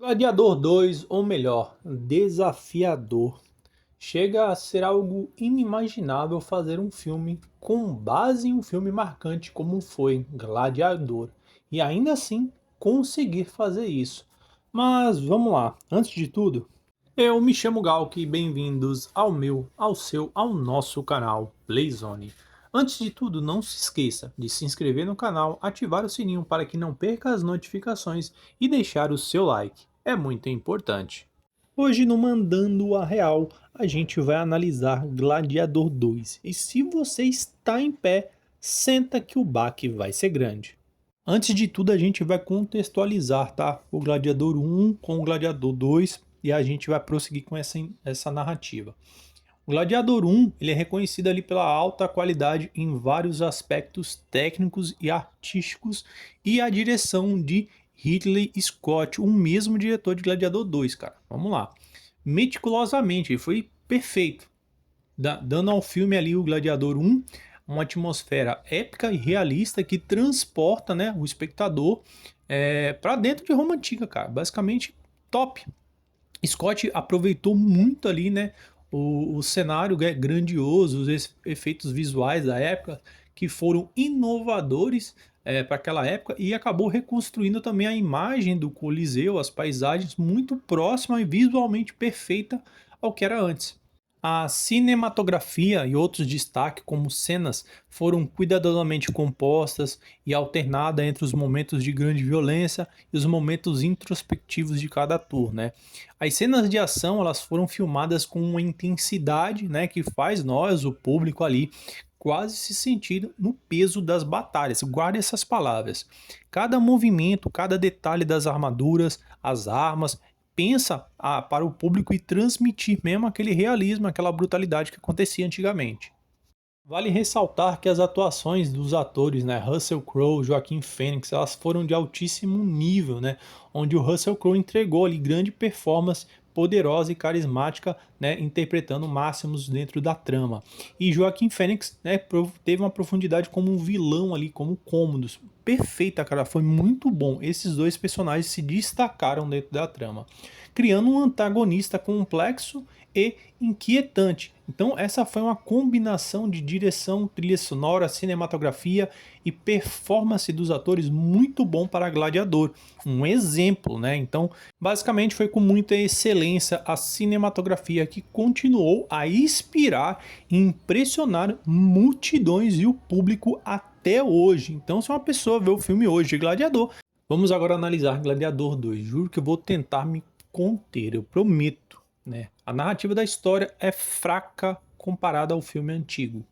Gladiador 2, ou melhor, Desafiador. Chega a ser algo inimaginável fazer um filme com base em um filme marcante como foi Gladiador, e ainda assim conseguir fazer isso. Mas vamos lá, antes de tudo, eu me chamo Galk e bem-vindos ao meu, ao seu, ao nosso canal Playzone. Antes de tudo, não se esqueça de se inscrever no canal, ativar o sininho para que não perca as notificações e deixar o seu like. É muito importante. Hoje no Mandando a Real, a gente vai analisar Gladiador 2. E se você está em pé, senta que o baque vai ser grande. Antes de tudo, a gente vai contextualizar, tá? O Gladiador 1 com o Gladiador 2 e a gente vai prosseguir com essa narrativa. O Gladiador 1 ele é reconhecido ali pela alta qualidade em vários aspectos técnicos e artísticos e a direção de Ridley Scott, o mesmo diretor de Gladiador 2, cara. Vamos lá. Meticulosamente, ele foi perfeito, dando ao filme ali o Gladiador 1 uma atmosfera épica e realista que transporta, né, o espectador para dentro de Roma Antiga, cara. Basicamente, top. Scott aproveitou muito ali, né, o cenário grandioso, os efeitos visuais da época que foram inovadores para aquela época e acabou reconstruindo também a imagem do Coliseu, as paisagens muito próxima e visualmente perfeita ao que era antes. A cinematografia e outros destaques, como cenas, foram cuidadosamente compostas e alternadas entre os momentos de grande violência e os momentos introspectivos de cada ator, né? As cenas de ação elas foram filmadas com uma intensidade, né, que faz nós, o público ali, quase se sentir no peso das batalhas. Guarde essas palavras. Cada movimento, cada detalhe das armaduras, as armas pensa para o público e transmitir mesmo aquele realismo, aquela brutalidade que acontecia antigamente. Vale ressaltar que as atuações dos atores, né, Russell Crowe, Joaquin Phoenix, elas foram de altíssimo nível, né, onde o Russell Crowe entregou ali grande performance, poderosa e carismática, né, interpretando Máximos dentro da trama. E Joaquin Phoenix, né, teve uma profundidade como um vilão ali, como Cômodos. Perfeita, cara, foi muito bom. Esses dois personagens se destacaram dentro da trama, criando um antagonista complexo e inquietante. Então essa foi uma combinação de direção, trilha sonora, cinematografia e performance dos atores muito bom para Gladiador. Um exemplo, né? Então, basicamente foi com muita excelência a cinematografia que continuou a inspirar e impressionar multidões e o público até hoje. Então, se uma pessoa vê o filme hoje de Gladiador, vamos agora analisar Gladiador 2. Juro que eu vou tentar me conter, eu prometo, né? A narrativa da história é fraca comparada ao filme antigo.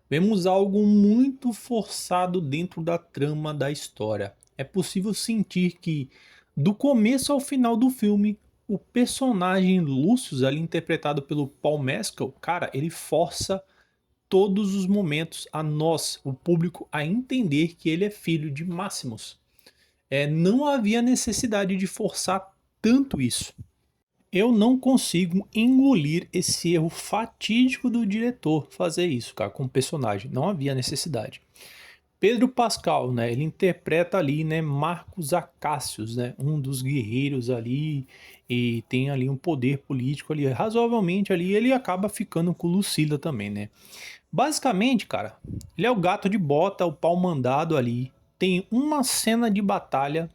Vemos algo muito forçado dentro da trama da história. É possível sentir que, do começo ao final do filme, o personagem Lucius, ali interpretado pelo Paul Mescal, cara, ele força todos os momentos a nós, o público, a entender que ele é filho de Máximos. Não havia necessidade de forçar tanto isso. Eu não consigo engolir esse erro fatídico do diretor fazer isso, cara, com o personagem. Não havia necessidade. Pedro Pascal, né, ele interpreta ali, né, Marcos Acácios, né, um dos guerreiros ali e tem ali um poder político ali, razoavelmente ali, ele acaba ficando com Lucila também, né. Basicamente, cara, ele é o gato de bota, o pau mandado ali. Tem uma cena de batalha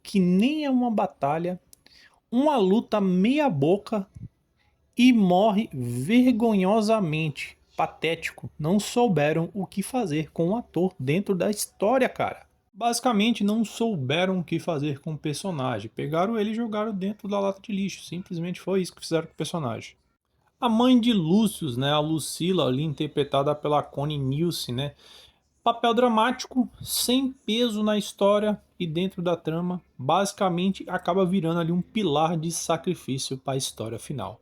que nem é uma batalha, uma luta meia boca e morre vergonhosamente. Patético. Não souberam o que fazer com o ator dentro da história, cara. Basicamente não souberam o que fazer com o personagem. Pegaram ele e jogaram dentro da lata de lixo. Simplesmente foi isso que fizeram com o personagem. A mãe de Lúcius, né, a Lucila, ali interpretada pela Connie Nielsen, né, papel dramático, sem peso na história e dentro da trama, basicamente acaba virando ali um pilar de sacrifício para a história final.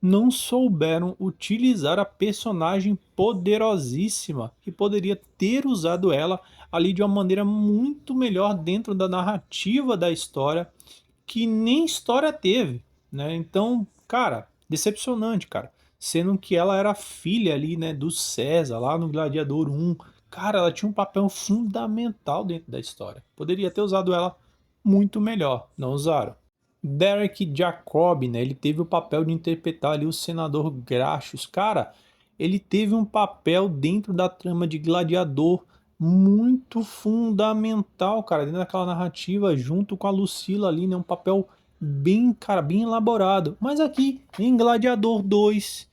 Não souberam utilizar a personagem poderosíssima que poderia ter usado ela ali de uma maneira muito melhor dentro da narrativa da história, que nem história teve, né? Então, cara, decepcionante, cara. Sendo que ela era filha ali, né, do César, lá no Gladiador 1. Cara, ela tinha um papel fundamental dentro da história. Poderia ter usado ela muito melhor, não usaram. Derek Jacobi, né? Ele teve o papel de interpretar ali o senador Gracious. Cara, ele teve um papel dentro da trama de Gladiador muito fundamental, cara, dentro daquela narrativa, junto com a Lucila ali, né? Um papel bem, cara, bem elaborado. Mas aqui, em Gladiador 2,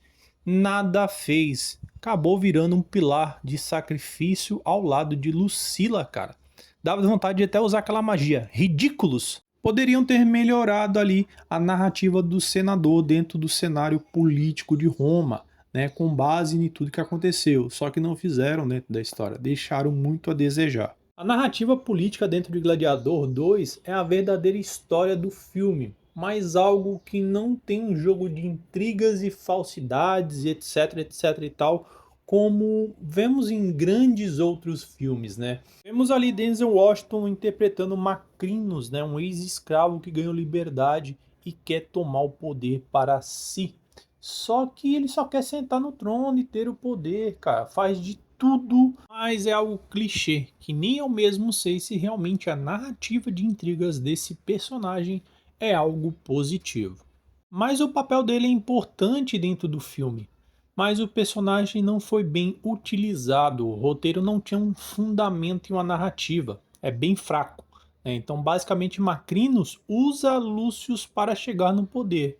nada fez. Acabou virando um pilar de sacrifício ao lado de Lucila, cara. Dava vontade de até usar aquela magia. Ridículos! Poderiam ter melhorado ali a narrativa do senador dentro do cenário político de Roma, né, com base em tudo que aconteceu, só que não fizeram dentro da história, deixaram muito a desejar. A narrativa política dentro de Gladiador 2 é a verdadeira história do filme, mas algo que não tem um jogo de intrigas e falsidades e etc, etc e tal, como vemos em grandes outros filmes, né? Vemos ali Denzel Washington interpretando Macrinos, né? Um ex-escravo que ganhou liberdade e quer tomar o poder para si. Só que ele só quer sentar no trono e ter o poder, cara. Faz de tudo, mas é algo clichê, que nem eu mesmo sei se realmente a narrativa de intrigas desse personagem é algo positivo. Mas o papel dele é importante dentro do filme. Mas o personagem não foi bem utilizado, o roteiro não tinha um fundamento e uma narrativa, é bem fraco, né? Então, basicamente, Macrinos usa Lúcius para chegar no poder.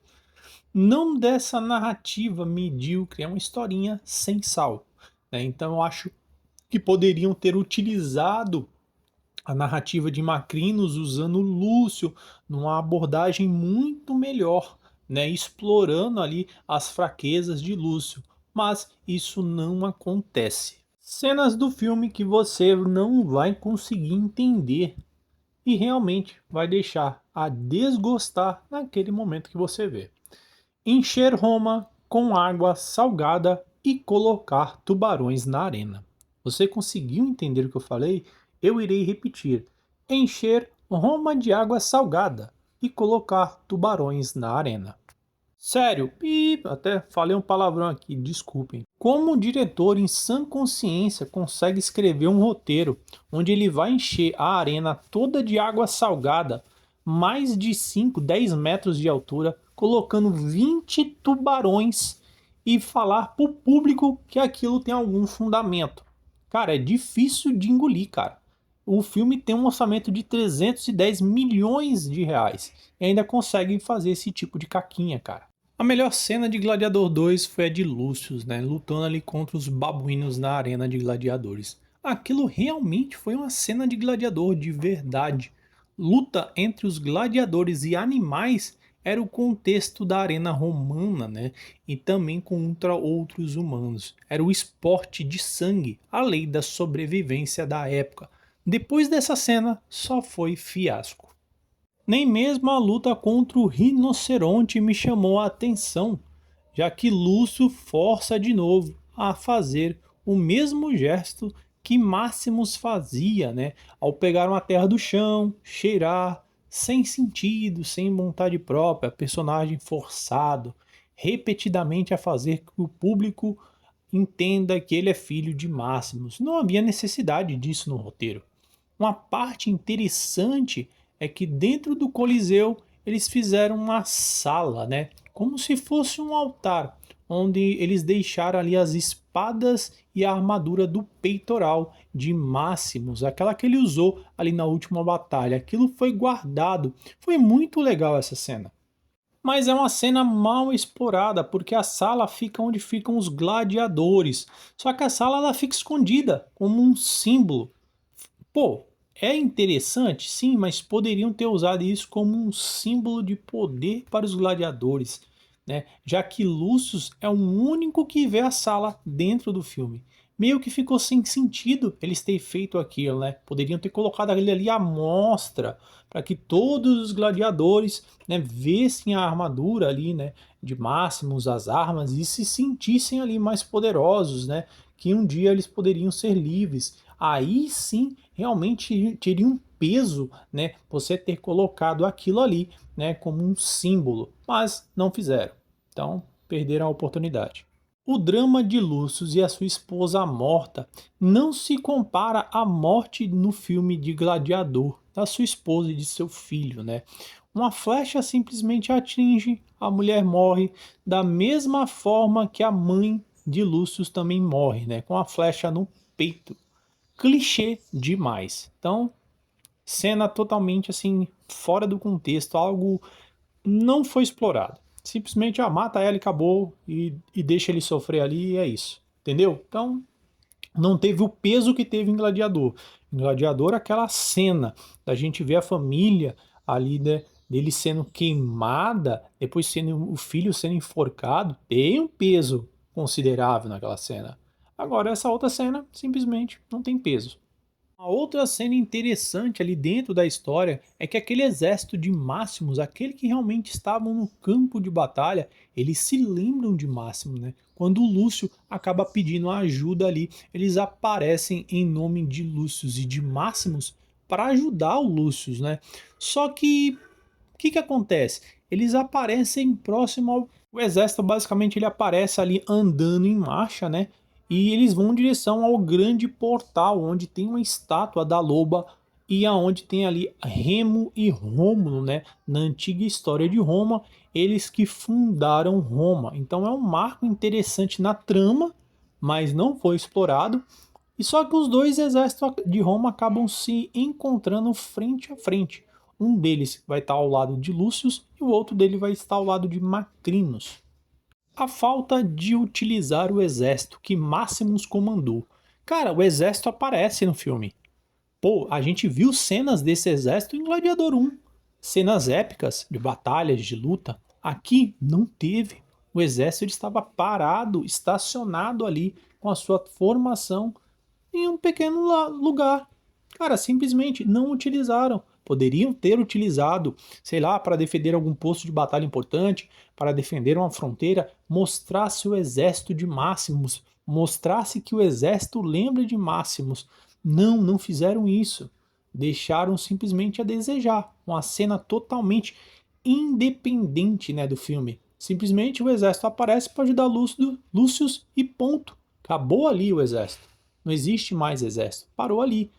Não dessa narrativa medíocre, é uma historinha sem sal, né? Então, eu acho que poderiam ter utilizado a narrativa de Macrinos usando Lúcio numa abordagem muito melhor, né, explorando ali as fraquezas de Lúcio, mas isso não acontece. Cenas do filme que você não vai conseguir entender e realmente vai deixar a desgostar naquele momento que você vê. Encher Roma com água salgada e colocar tubarões na arena. Você conseguiu entender o que eu falei? Eu irei repetir. Encher Roma de água salgada e colocar tubarões na arena. Sério, até falei um palavrão aqui, desculpem. Como o diretor em sã consciência consegue escrever um roteiro onde ele vai encher a arena toda de água salgada, mais de 5, 10 metros de altura, colocando 20 tubarões e falar pro público que aquilo tem algum fundamento? Cara, é difícil de engolir, cara. O filme tem um orçamento de 310 milhões de reais e ainda consegue fazer esse tipo de caquinha, cara. A melhor cena de Gladiador 2 foi a de Lúcius, né, lutando ali contra os babuínos na arena de gladiadores. Aquilo realmente foi uma cena de gladiador de verdade. Luta entre os gladiadores e animais era o contexto da arena romana, né, e também contra outros humanos. Era o esporte de sangue, a lei da sobrevivência da época. Depois dessa cena, só foi fiasco. Nem mesmo a luta contra o rinoceronte me chamou a atenção, já que Lúcio força de novo a fazer o mesmo gesto que Máximos fazia, né? Ao pegar uma terra do chão, cheirar, sem sentido, sem vontade própria, personagem forçado, repetidamente a fazer que o público entenda que ele é filho de Máximos. Não havia necessidade disso no roteiro. Uma parte interessante é que dentro do Coliseu eles fizeram uma sala, né? Como se fosse um altar, onde eles deixaram ali as espadas e a armadura do peitoral de Máximos, aquela que ele usou ali na última batalha. Aquilo foi guardado. Foi muito legal essa cena. Mas é uma cena mal explorada, porque a sala fica onde ficam os gladiadores. Só que a sala ela fica escondida, como um símbolo. Pô, é interessante, sim, mas poderiam ter usado isso como um símbolo de poder para os gladiadores, né? Já que Lúcio é o único que vê a sala dentro do filme. Meio que ficou sem sentido eles terem feito aquilo, né? Poderiam ter colocado ele ali à mostra, para que todos os gladiadores, né, vissem a armadura ali, né, de Máximos, as armas, e se sentissem ali mais poderosos, né? Que um dia eles poderiam ser livres. Aí sim realmente teria um peso, né, você ter colocado aquilo ali, né, como um símbolo, mas não fizeram. Então, perderam a oportunidade. O drama de Lúcio e a sua esposa morta não se compara à morte no filme de Gladiador da sua esposa e de seu filho, né? Uma flecha simplesmente atinge, a mulher morre, da mesma forma que a mãe de Lúcio também morre, né? Com a flecha no peito. Clichê demais. Então, cena totalmente assim, fora do contexto, algo não foi explorado. Simplesmente mata ela e acabou, e deixa ele sofrer ali e é isso. Entendeu? Então, não teve o peso que teve em Gladiador. Em Gladiador, aquela cena da gente ver a família ali, né, dele sendo queimada, depois sendo o filho sendo enforcado, tem um peso considerável naquela cena. Agora, essa outra cena simplesmente não tem peso. A outra cena interessante ali dentro da história é que aquele exército de Máximos, aquele que realmente estavam no campo de batalha, eles se lembram de Máximo, né? Quando o Lúcio acaba pedindo ajuda ali, eles aparecem em nome de Lúcius e de Máximos para ajudar o Lúcius, né? Só que o que acontece? Eles aparecem próximo ao... O exército basicamente ele aparece ali andando em marcha, né? E eles vão em direção ao grande portal, onde tem uma estátua da loba e aonde tem ali Remo e Rômulo, né? Na antiga história de Roma, eles que fundaram Roma. Então é um marco interessante na trama, mas não foi explorado. E só que os dois exércitos de Roma acabam se encontrando frente a frente. Um deles vai estar ao lado de Lúcius e o outro dele vai estar ao lado de Macrinos. A falta de utilizar o exército que Máximos comandou. Cara, o exército aparece no filme. Pô, a gente viu cenas desse exército em Gladiador 1. Cenas épicas de batalhas, de luta. Aqui não teve. O exército estava parado, estacionado ali com a sua formação em um pequeno lugar. Cara, simplesmente não utilizaram. Poderiam ter utilizado, sei lá, para defender algum posto de batalha importante, para defender uma fronteira, mostrasse o exército de Máximos, mostrasse que o exército lembra de Máximos. Não, não fizeram isso. Deixaram simplesmente a desejar. Uma cena totalmente independente, né, do filme. Simplesmente o exército aparece para ajudar Lúcius e ponto. Acabou ali o exército. Não existe mais exército. Parou ali.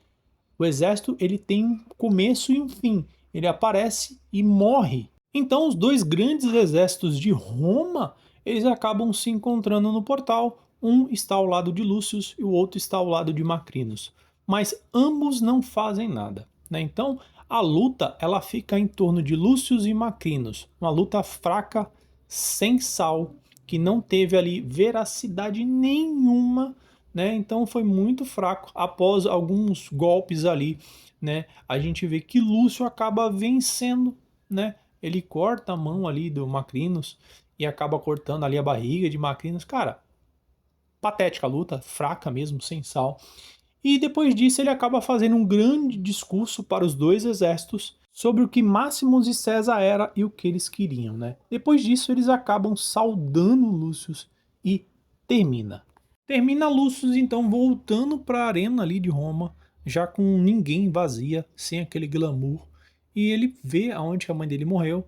O exército ele tem um começo e um fim. Ele aparece e morre. Então os dois grandes exércitos de Roma, eles acabam se encontrando no portal. Um está ao lado de Lúcius e o outro está ao lado de Macrinos. Mas ambos não fazem nada, né? Então a luta ela fica em torno de Lúcius e Macrinos. Uma luta fraca, sem sal, que não teve ali veracidade nenhuma, né? Então foi muito fraco. Após alguns golpes ali, né? A gente vê que Lúcio acaba vencendo, né? Ele corta a mão ali do Macrinos e acaba cortando ali a barriga de Macrinos. Cara, patética a luta, fraca mesmo, sem sal. E depois disso ele acaba fazendo um grande discurso para os dois exércitos sobre o que Máximos e César era e o que eles queriam, né? Depois disso eles acabam saudando Lúcio e termina. Termina Lúcio então voltando para a arena ali de Roma, já com ninguém, vazia, sem aquele glamour, e ele vê aonde a mãe dele morreu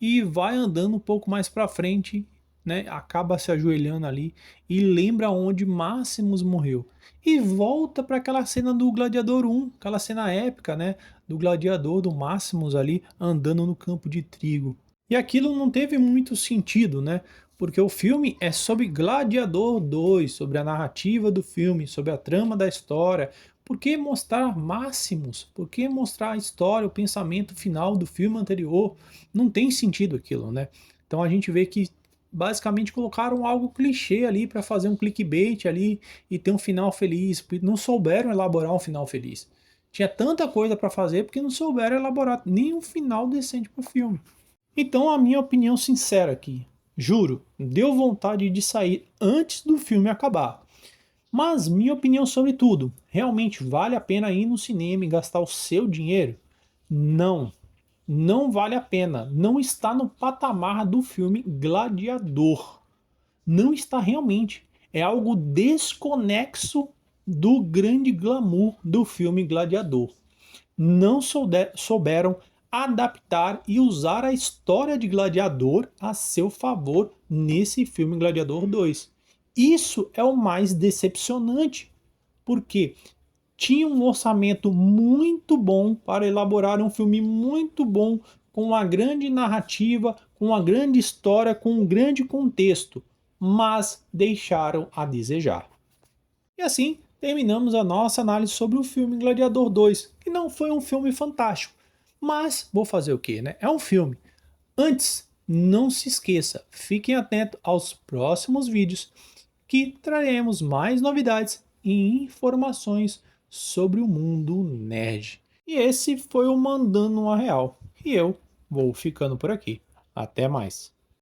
e vai andando um pouco mais para frente, né? Acaba se ajoelhando ali e lembra onde Máximos morreu e volta para aquela cena do Gladiador 1, aquela cena épica, né, do gladiador do Máximos ali andando no campo de trigo. E aquilo não teve muito sentido, né? Porque o filme é sobre Gladiador 2, sobre a narrativa do filme, sobre a trama da história. Por que mostrar Máximos? Por que mostrar a história, o pensamento final do filme anterior? Não tem sentido aquilo, né? Então a gente vê que basicamente colocaram algo clichê ali para fazer um clickbait ali e ter um final feliz, porque não souberam elaborar um final feliz. Tinha tanta coisa para fazer porque não souberam elaborar nem um final decente para o filme. Então a minha opinião sincera aqui, juro, deu vontade de sair antes do filme acabar. Mas minha opinião sobre tudo, realmente vale a pena ir no cinema e gastar o seu dinheiro? Não, não vale a pena. Não está no patamar do filme Gladiador. Não está realmente. É algo desconexo do grande glamour do filme Gladiador. Não souberam adaptar e usar a história de Gladiador a seu favor nesse filme Gladiador 2. Isso é o mais decepcionante, porque tinha um orçamento muito bom para elaborar um filme muito bom com uma grande narrativa, com uma grande história, com um grande contexto, mas deixaram a desejar. E assim terminamos a nossa análise sobre o filme Gladiador 2, que não foi um filme fantástico, mas vou fazer o quê, né? É um filme. Antes, não se esqueça, fiquem atentos aos próximos vídeos que traremos mais novidades e informações sobre o mundo nerd. E esse foi o Mandando uma Real. E eu vou ficando por aqui. Até mais.